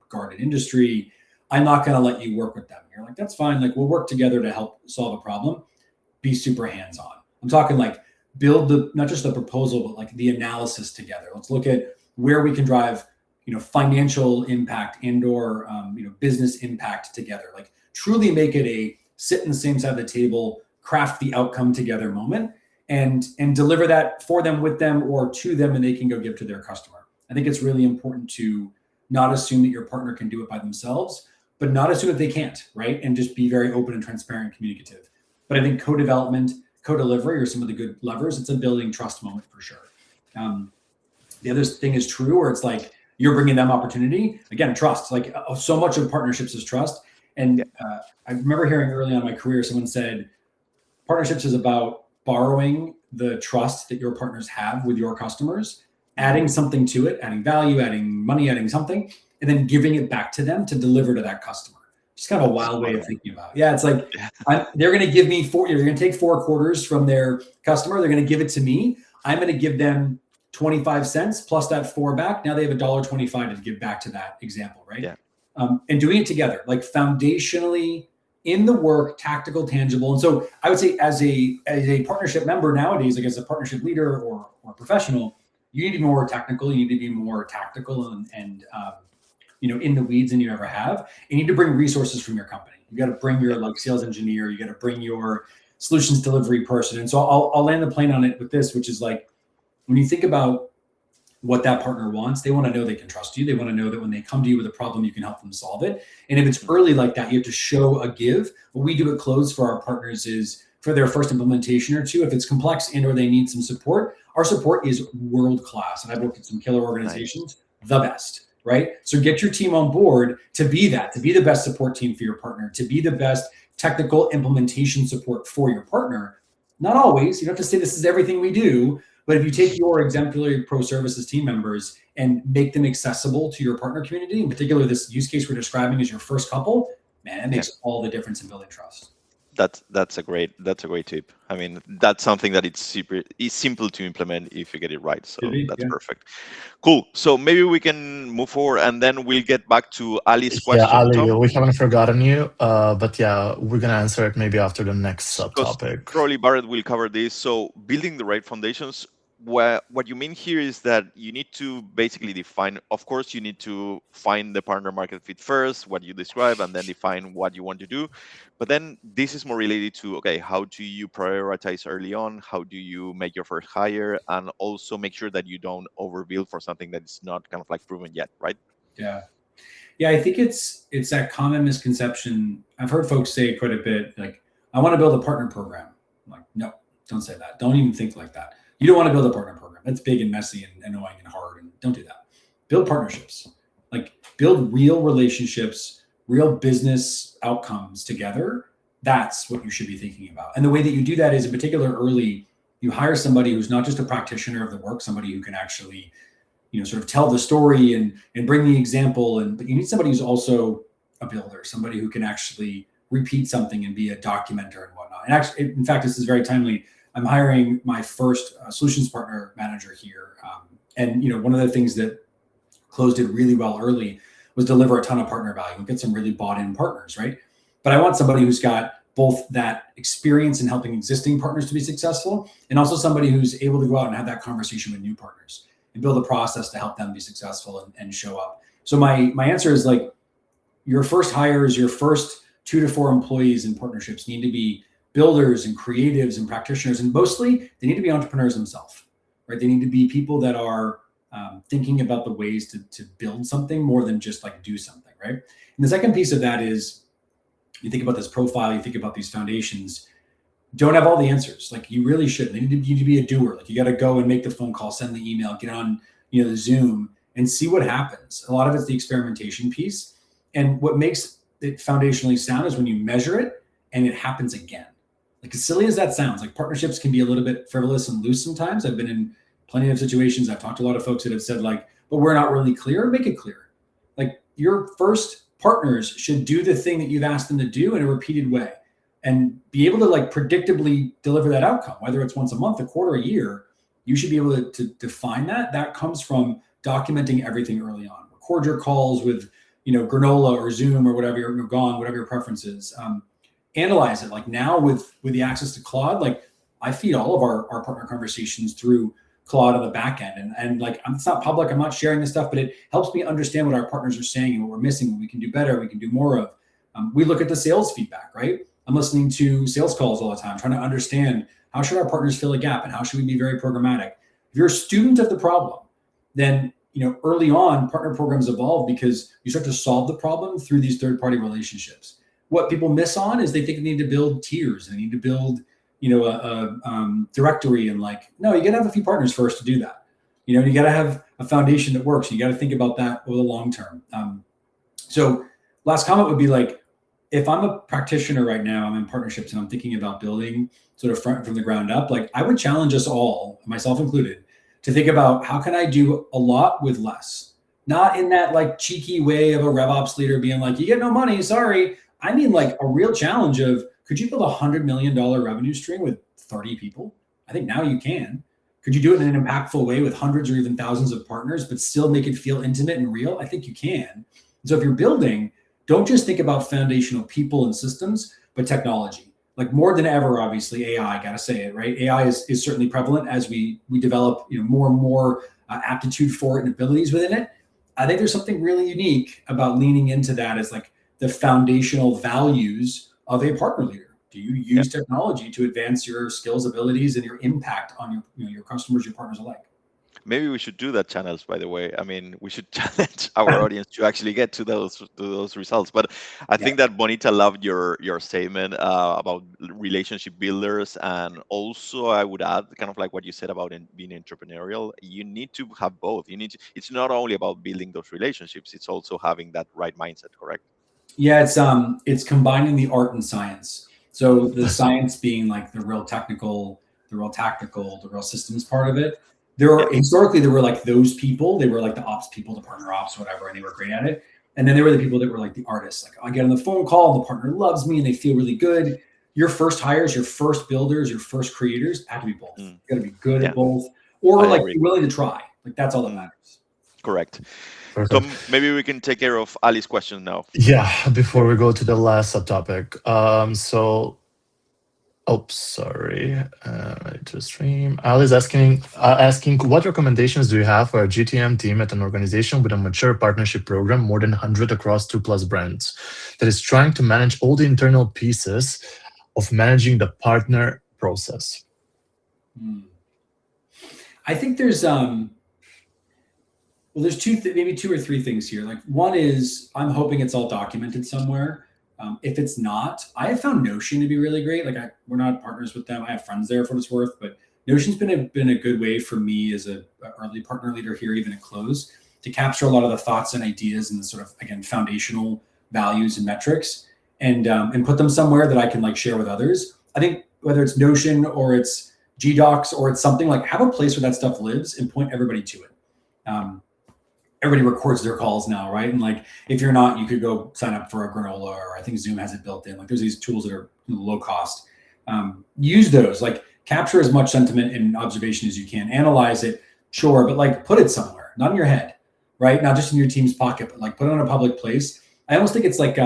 guarded industry. I'm not going to let you work with them. You're like, that's fine. Like, we'll work together to help solve a problem. Be super hands-on. I'm talking like build not just the proposal, but like the analysis together. Let's look at where we can drive, financial impact and/or business impact together. Like truly make it a sit in the same side of the table, craft the outcome together moment, and deliver that for them, with them, or to them, and they can go give to their customer. I think it's really important to not assume that your partner can do it by themselves, but not assume that they can't, right? And just be very open and transparent and communicative. But I think co-development, co-delivery are some of the good levers. It's a building trust moment for sure. The other thing is true, where it's like you're bringing them opportunity. Again, trust. Like so much of partnerships is trust. And I remember hearing early on in my career, someone said, partnerships is about borrowing the trust that your partners have with your customers, adding something to it, adding value, adding money, adding something, and then giving it back to them to deliver to that customer. It's kind of a wild way of thinking about it. Yeah, it's like they're going to give me they're going to take 4 quarters from their customer. They're going to give it to me. I'm going to give them 25 cents plus that 4 back. Now they have $1.25 to give back to that example, right? Yeah. And doing it together, like foundationally in the work, tactical, tangible. And so I would say as a partnership member nowadays, like as a partnership leader or professional, you need to be more technical. You need to be more tactical and in the weeds than you ever have. You need to bring resources from your company. You got to bring your like sales engineer. You got to bring your solutions delivery person. And so I'll land the plane on it with this, which is like, when you think about what that partner wants, they want to know they can trust you. They want to know that when they come to you with a problem, you can help them solve it. And if it's early like that, you have to show a give. What we do at Close for our partners is for their first implementation or two, if it's complex and or they need some support, our support is world-class. And I've worked at some killer organizations, the best. Right? So get your team on board to be the best support team for your partner, to be the best technical implementation support for your partner. Not always, you don't have to say this is everything we do, but if you take your exemplary pro services team members and make them accessible to your partner community, in particular, this use case we're describing as your first couple, man, it makes all the difference in building trust. That's a great tip. I mean, that's something that it's simple to implement if you get it right. So that's perfect. Cool. So maybe we can move forward and then we'll get back to Ali's question. Yeah, Ali, Tom? we haven't forgotten you, but yeah, we're gonna answer it maybe after the next subtopic. Probably Barrett will cover this. So building the right foundations. What you mean here is that you need to basically define, of course, you need to find the partner market fit first, what you describe, and then define what you want to do. But then this is more related to, okay, how do you prioritize early on? How do you make your first hire? And also make sure that you don't overbuild for something that is not kind of like proven yet, right? Yeah. Yeah, I think it's that common misconception. I've heard folks say quite a bit, like, I want to build a partner program. I'm like, no, don't say that. Don't even think like that. You don't want to build a partner program. That's big and messy and annoying and hard. And don't do that. Build partnerships. Like build real relationships, real business outcomes together. That's what you should be thinking about. And the way that you do that is, in particular, early, you hire somebody who's not just a practitioner of the work, somebody who can actually, sort of tell the story and bring the example. But you need somebody who's also a builder, somebody who can actually repeat something and be a documenter and whatnot. And actually, in fact, this is very timely. I'm hiring my first solutions partner manager here. And one of the things that Close did really well early was deliver a ton of partner value and get some really bought in partners, right? But I want somebody who's got both that experience in helping existing partners to be successful, and also somebody who's able to go out and have that conversation with new partners and build a process to help them be successful and show up. So my answer is, like, your first hires, your first 2 to 4 employees in partnerships need to be builders and creatives and practitioners, and mostly they need to be entrepreneurs themselves, right? They need to be people that are thinking about the ways to build something more than just like do something, right? And the second piece of that is, you think about this profile, you think about these foundations, don't have all the answers. Like, you really shouldn't. You need to be a doer. Like, you got to go and make the phone call, send the email, get on, the Zoom and see what happens. A lot of it's the experimentation piece. And what makes it foundationally sound is when you measure it and it happens again. Like, as silly as that sounds, like, partnerships can be a little bit frivolous and loose sometimes. I've been in plenty of situations. I've talked to a lot of folks that have said, like, but we're not really clear, make it clear. Like your first partners should do the thing that you've asked them to do in a repeated way and be able to like predictably deliver that outcome, whether it's once a month, a quarter, a year. You should be able to define that. That comes from documenting everything early on. Record your calls with, Granola or Zoom or whatever whatever your preference is. Analyze it. Like now with the access to Claude, like I feed all of our partner conversations through Claude on the back end. And like, it's not public, I'm not sharing this stuff, but it helps me understand what our partners are saying and what we're missing, what we can do better, we can do more of. We look at the sales feedback, right? I'm listening to sales calls all the time, trying to understand how should our partners fill a gap and how should we be very programmatic. If you're a student of the problem, then early on partner programs evolve because you start to solve the problem through these third-party relationships. What people miss on is they think they need to build tiers, they need to build a directory, and like, no, you gotta have a few partners first to do that. You gotta have a foundation that works. You gotta think about that over the long term. So last comment would be like, if I'm a practitioner right now, I'm in partnerships and I'm thinking about building sort of from the ground up, like I would challenge us all, myself included, to think about how can I do a lot with less? Not in that like cheeky way of a RevOps leader being like, you get no money, sorry. I mean like a real challenge of, could you build $100 million revenue stream with 30 people? I think now you can. Could you do it in an impactful way with hundreds or even thousands of partners, but still make it feel intimate and real? I think you can. And so if you're building, don't just think about foundational people and systems, but technology. Like more than ever, obviously, AI, gotta say it, right? AI is certainly prevalent as we develop more and more aptitude for it and abilities within it. I think there's something really unique about leaning into that as like the foundational values of a partner leader. Do you use technology to advance your skills, abilities, and your impact on your customers, your partners alike? Maybe we should do that channels, by the way. I mean, we should challenge our audience to actually get to those results. But I think that Bonita loved your statement about relationship builders, and also I would add kind of like what you said about being entrepreneurial. You need to have both. It's not only about building those relationships; it's also having that right mindset. Correct? Yeah, it's combining the art and science. So the science being like the real technical, the real tactical, the real systems part of it. Historically there were like those people, they were like the ops people, the partner ops, whatever, and they were great at it. And then there were the people that were like the artists. Like I get on the phone call and the partner loves me and they feel really good. Your first hires, your first builders, your first creators have to be both. You got to be good at both, or like be willing to try. Like that's all that matters. Correct. Perfect. So maybe we can take care of Ali's question now. Yeah, before we go to the last subtopic. Sorry. To stream. Ali's asking what recommendations do you have for a GTM team at an organization with a mature partnership program, more than 100 across 2+ brands, that is trying to manage all the internal pieces of managing the partner process? I think there's there's maybe two or three things here. Like one is I'm hoping it's all documented somewhere. If it's not, I have found Notion to be really great. Like we're not partners with them. I have friends there for what it's worth, but Notion's been a good way for me as a early partner leader here, even at close, to capture a lot of the thoughts and ideas and the sort of, again, foundational values and metrics and put them somewhere that I can like share with others. I think whether it's Notion or it's GDocs or it's something, like have a place where that stuff lives and point everybody to it. Everybody records their calls now, right? And like, if you're not, you could go sign up for a Granola, or I think Zoom has it built in. Like there's these tools that are low cost. Use those, like capture as much sentiment and observation as you can, analyze it, sure, but like put it somewhere, not in your head, right? Not just in your team's pocket, but like put it on a public place. I almost think it's like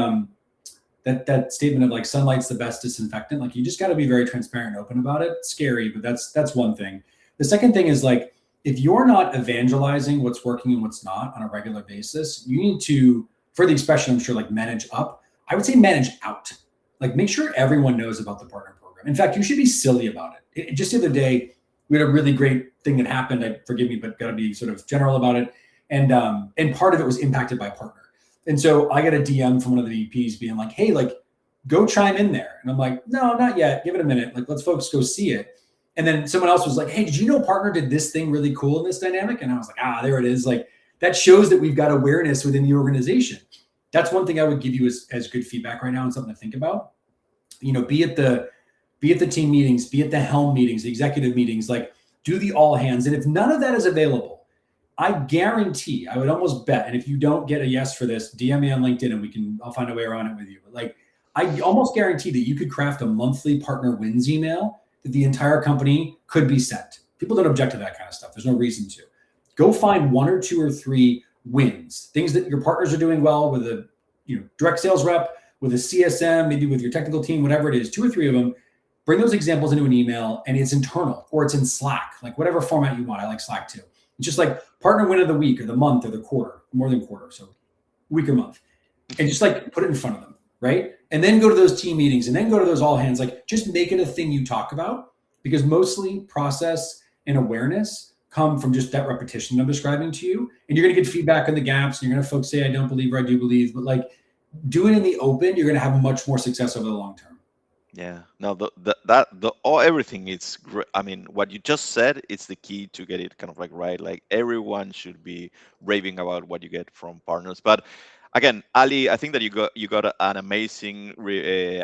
that statement of like sunlight's the best disinfectant. Like you just got to be very transparent and open about it. It's scary, but that's one thing. The second thing is like, if you're not evangelizing what's working and what's not on a regular basis, you need to, for the expression, I'm sure, like manage up. I would say manage out. Like make sure everyone knows about the partner program. In fact, you should be silly about it. Just the other day, we had a really great thing that happened. Forgive me, but got to be sort of general about it. And part of it was impacted by partner. And so I got a DM from one of the VPs being like, hey, like go chime in there. And I'm like, no, not yet. Give it a minute. Like let's folks go see it. And then someone else was like, hey, did you know partner did this thing really cool in this dynamic? And I was like, there it is. Like that shows that we've got awareness within the organization. That's one thing I would give you as good feedback right now and something to think about. Be at the team meetings, be at the helm meetings, the executive meetings, like do the all hands. And if none of that is available, I guarantee, I would almost bet, and if you don't get a yes for this, DM me on LinkedIn and I'll find a way around it with you. But like, I almost guarantee that you could craft a monthly partner wins email that the entire company could be sent. People don't object to that kind of stuff. There's no reason to. Go find 1 or 2 or 3 wins, things that your partners are doing well with a direct sales rep, with a CSM, maybe with your technical team, whatever it is, 2 or 3 of them. Bring those examples into an email, and it's internal or it's in Slack, like whatever format you want. I like Slack too. It's just like partner win of the week or the month or the quarter, more than quarter, so week or month, and just like put it in front of them, right? And then go to those team meetings, and then go to those all hands. Like, just make it a thing you talk about, because mostly process and awareness come from just that repetition I'm describing to you, and you're going to get feedback on the gaps. And you're going to folks say, I don't believe, or I do believe, but like, do it in the open. You're going to have much more success over the long term. Yeah, no, everything is great. I mean, what you just said, it's the key to get it kind of like right. Like, everyone should be raving about what you get from partners. But again, Ali, I think that you got an amazing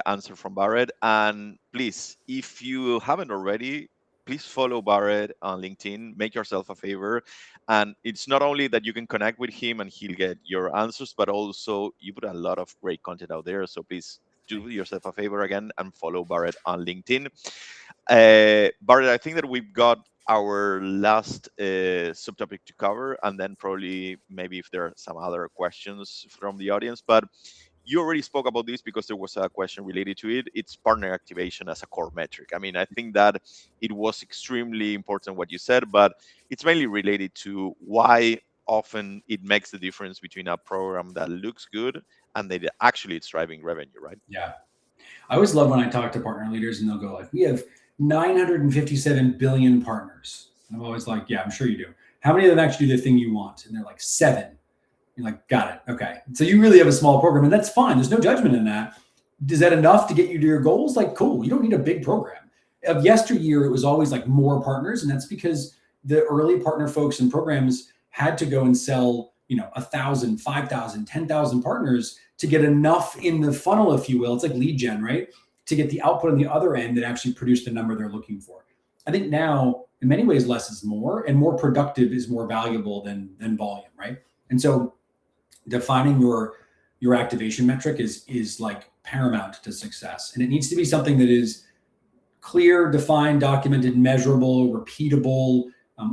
answer from Barrett. And please, if you haven't already, please follow Barrett on LinkedIn. Make yourself a favor. And it's not only that you can connect with him and he'll get your answers, but also you put a lot of great content out there. So please do yourself a favor again and follow Barrett on LinkedIn. Barrett, I think that we've got our last subtopic to cover, and then probably maybe if there are some other questions from the audience. But you already spoke about this because there was a question related to it. It's partner activation as a core metric. I mean, I think that it was extremely important what you said, but it's mainly related to why often it makes the difference between a program that looks good and that actually it's driving revenue, right? Yeah. I always love when I talk to partner leaders and they'll go like, we have 957 billion partners. And I'm always like, yeah, I'm sure you do. How many of them actually do the thing you want? And they're like, 7. You're like, got it. Okay. So you really have a small program, and that's fine. There's no judgment in that. Is that enough to get you to your goals? Like, cool. You don't need a big program. Of yesteryear, it was always like more partners. And that's because the early partner folks and programs had to go and sell, 1,000, 5,000, 10,000 partners to get enough in the funnel, if you will. It's like lead gen, right? To get the output on the other end that actually produced the number they're looking for. I think now, in many ways, less is more, and more productive is more valuable than volume, right? And so defining your activation metric is like paramount to success. And it needs to be something that is clear, defined, documented, measurable, repeatable,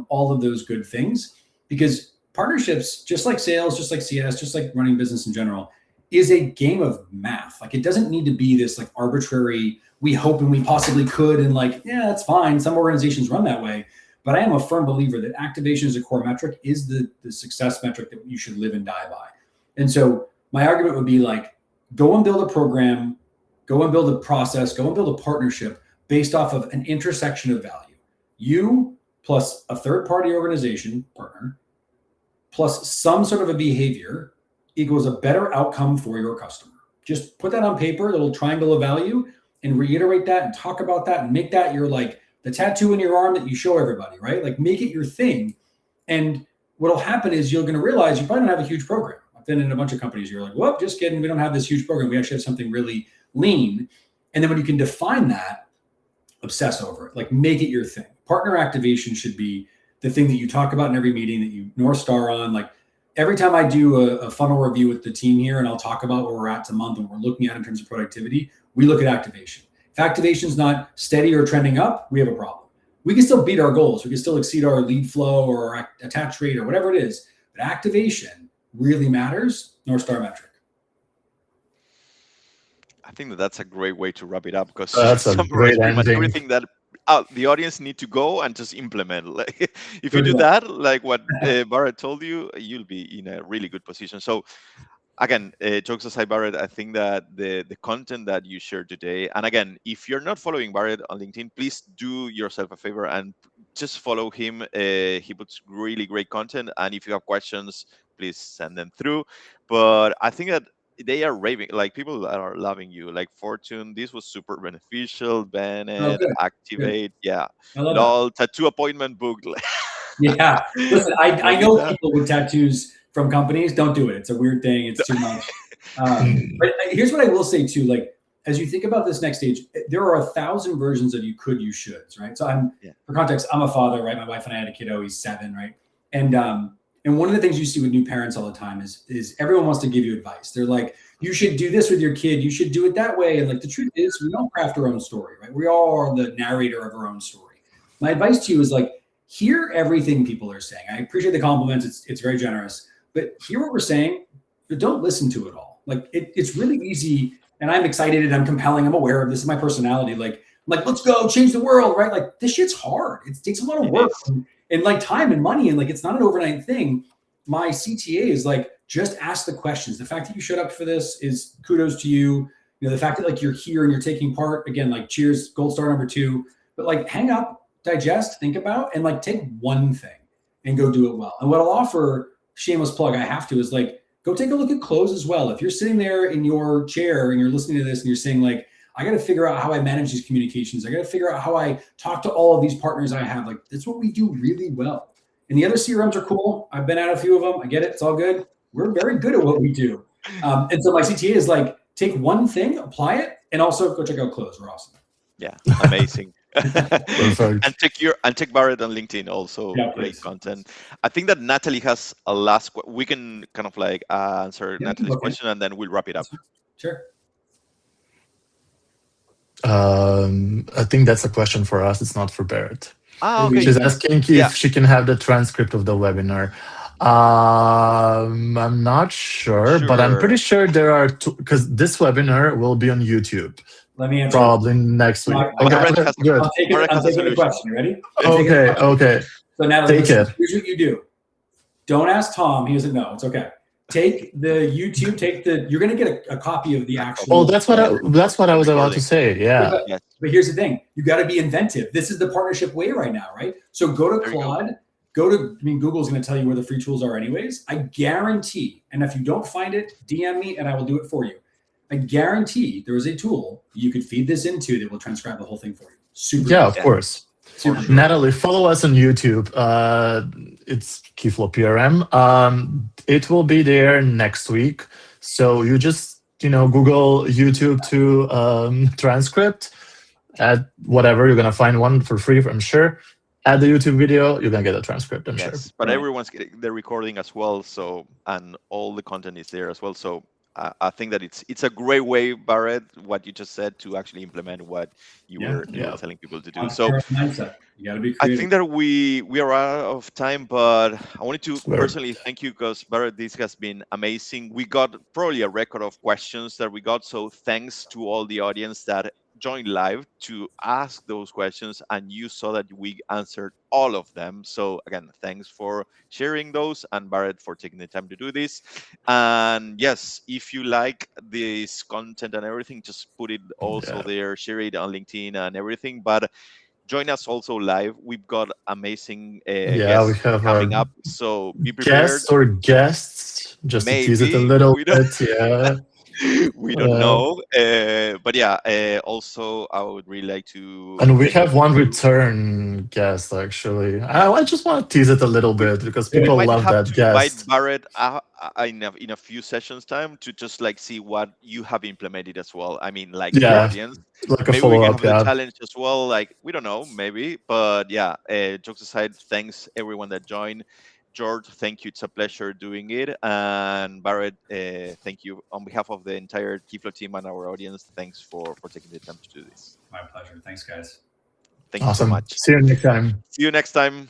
all of those good things. Because partnerships, just like sales, just like CS, just like running business in general, is a game of math. Like, it doesn't need to be this like arbitrary, we hope and we possibly could, and like, yeah, that's fine. Some organizations run that way. But I am a firm believer that activation as a core metric is the success metric that you should live and die by. And so my argument would be like, go and build a program, go and build a process, go and build a partnership based off of an intersection of value. You plus a third-party organization, partner, plus some sort of a behavior equals a better outcome for your customer. Just put that on paper, little triangle of value, and reiterate that and talk about that and make that your like the tattoo in your arm that you show everybody, right? Like, make it your thing. And what'll happen is you're going to realize you probably don't have a huge program. I've been in a bunch of companies. You're like, whoop, just kidding. We don't have this huge program. We actually have something really lean. And then when you can define that, obsess over it, like make it your thing. Partner activation should be the thing that you talk about in every meeting, that you North Star on. Like, every time I do a funnel review with the team here, and I'll talk about where we're at to month and what we're looking at in terms of productivity, we look at activation. If activation is not steady or trending up, we have a problem. We can still beat our goals. We can still exceed our lead flow or our attach rate or whatever it is. But activation really matters. North Star metric. I think that that's a great way to wrap it up, because you That's a summarized great pretty much ending. everything that the audience need to go and just implement. Like, if you Good do luck. that, like what Barrett told you, you'll be in a really good position. So again, jokes aside, Barrett, I think that the content that you shared today, and again, if you're not following Barrett on LinkedIn, please do yourself a favor and just follow him. He puts really great content, and if you have questions, please send them through. But I think that they are raving, like people are loving you. Like Fortune, this was super beneficial. Oh, Bennett, good. Good. Activate, yeah. I love that. Lol, tattoo appointment booked. Yeah. Listen, I know Bonita. people with tattoos from companies. Don't do it. It's a weird thing. It's too much. But here's what I will say too. Like, as you think about this next stage, there are 1,000 versions of you could, you shoulds, right? So Yeah. for context, I'm a father, right? My wife and I had a kiddo. He's 7, right? And And one of the things you see with new parents all the time is everyone wants to give you advice. They're like, you should do this with your kid. You should do it that way. And like the truth is, we don't craft our own story, right? We all are the narrator of our own story. My advice to you is like, hear everything people are saying. I appreciate the compliments. It's very generous, but hear what we're saying, but don't listen to it all. Like it's really easy. And I'm excited and I'm compelling. I'm aware of this is my personality. Like, I'm like, let's go change the world, right? Like this shit's hard. It takes a lot of work and like time and money. And like, it's not an overnight thing. My CTA is like, just ask the questions. The fact that you showed up for this is kudos to you. You know, the fact that like you're here and you're taking part, again, like cheers, gold star number 2, but like hang up, digest, think about, and like take one thing and go do it well. And what I'll offer, shameless plug, I have to, is like, go take a look at close as well. If you're sitting there in your chair and you're listening to this and you're saying like, I got to figure out how I manage these communications. I got to figure out how I talk to all of these partners I have. Like that's what we do really well. And the other CRMs are cool. I've been at a few of them. I get it. It's all good. We're very good at what we do. And so my CTA is like, take one thing, apply it, and also go check out Close. We're awesome. Yeah, amazing. Perfect. and take Barrett on LinkedIn also. Yeah, great please. content. I think that Natalie has a last. We can kind of like answer Natalie's question and then we'll wrap it up. Sure. I think that's a question for us. It's not for Barrett. Okay. She's asking if she can have the transcript of the webinar. I'm not sure, but I'm pretty sure there are two, because this webinar will be on YouTube. Let me answer. Probably next week. Okay, good. I'm taking the question. You ready? Okay. So Natalie, take it. Here's what you do. Don't ask Tom. He doesn't know. It's okay. Take the YouTube. You're going to get a copy of the actual. Oh, that's what I was about to say. Yeah. But here's the thing. You got to be inventive. This is the partnership way right now, right? So go to Claude. Google's going to tell you where the free tools are anyways. I guarantee, and if you don't find it, DM me and I will do it for you. I guarantee there is a tool you could feed this into that will transcribe the whole thing for you. Super. Yeah, of course. Natalie, follow us on YouTube. It's Keyflow PRM. It will be there next week. So you just, Google YouTube to transcript, add whatever. You're going to find one for free, I'm sure. Add the YouTube video, you're going to get a transcript, I'm sure. But everyone's getting the recording as well. So, and all the content is there as well. So I think that it's a great way, Barrett, what you just said, to actually implement what you were telling people to do. So mindset. You got to be creative. I think that we are out of time, but I wanted to personally thank you because, Barrett, this has been amazing. We got probably a record of questions that we got. So thanks to all the audience that joined live to ask those questions, and you saw that we answered all of them. So again, thanks for sharing those, and Barrett for taking the time to do this. And yes, if you like this content and everything, just put it also there, share it on LinkedIn and everything. But join us also live. We've got amazing guests we have coming up, so be prepared. Guests, just to tease it a little bit. Yeah. We don't know, but also I would really like to, and we have one return guest actually. I just want to tease it a little bit because people love that guest. Invite Barrett in a few sessions time to just like see what you have implemented as well. I mean, like the audience, like a maybe follow-up. We can have the challenge as well. Like we don't know, maybe, but jokes aside, thanks everyone that joined. George, thank you. It's a pleasure doing it. And Barrett, thank you. On behalf of the entire Keyflow team and our audience, thanks for taking the time to do this. My pleasure. Thanks, guys. Thank you so much. See you next time. See you next time.